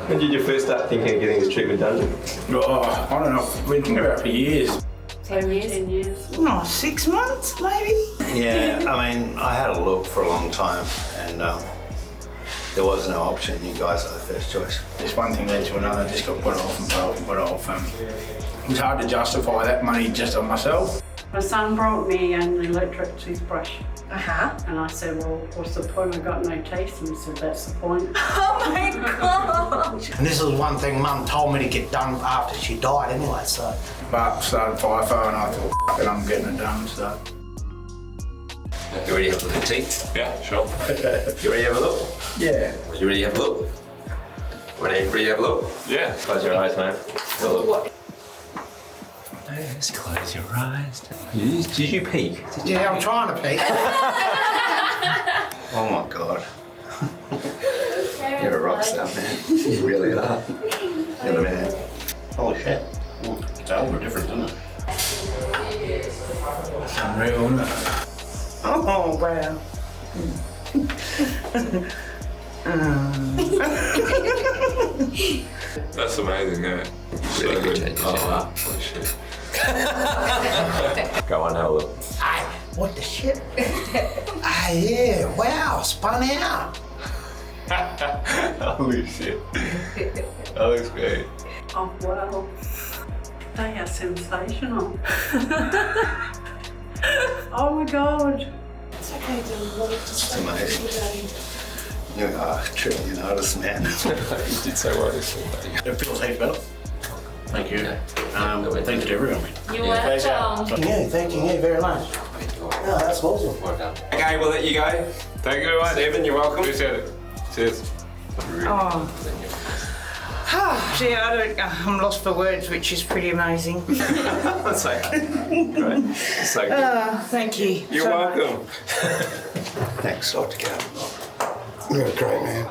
When did you first start thinking of getting this treatment done? Oh, I don't know. I've been thinking about it for years. 10 years. 10 years. No, 6 months maybe. Yeah, I mean, I had a look for a long time and there was no option. You guys are the first choice. This one thing led to another, just got put off and put off and put off. It was hard to justify that money just on myself. My son brought me an electric toothbrush. Uh-huh. And I said, well, what's the point? I've got no teeth. And he said, that's the point. Oh my gosh. And this is one thing Mum told me to get done after she died anyway, so. But I started FIFO and I thought, f it, I'm getting it done, so. You ready to have a look at teeth? Yeah, sure. You ready to have a look? Yeah. You ready to have a look? Ready to have a look? Yeah. Close your eyes, mate. Have a look. Just close your eyes. Did you peek? Yeah, I'm trying to peek. Oh my God. You're a rock star, man. You really are. You're the man. Holy shit. It's all different, isn't it? It's unreal, isn't it? Oh wow. That's amazing, yeah. Really So good changes, Oh, yeah. wow. Holy shit. Go on, have a look. Hey, what the shit? Ah, yeah, wow, spun out. Holy shit. That looks great. Oh, wow. They are sensational. Oh my God. It's okay to look. It's amazing. You are truly an artist, man. You did so well this week. It feels heaps better. Thank you. Thanks to everyone. You're welcome. Yeah, thank you very much. Oh, that's awesome. Okay, we'll let you go. Thank you very much. Stephen, you're welcome. Appreciate it. Cheers. Oh. Gee, I'm lost for words, which is pretty amazing. That's okay. Great. It's so good. Thank you. You're so much. welcome. Thanks, Dr. Cal. You're a great man.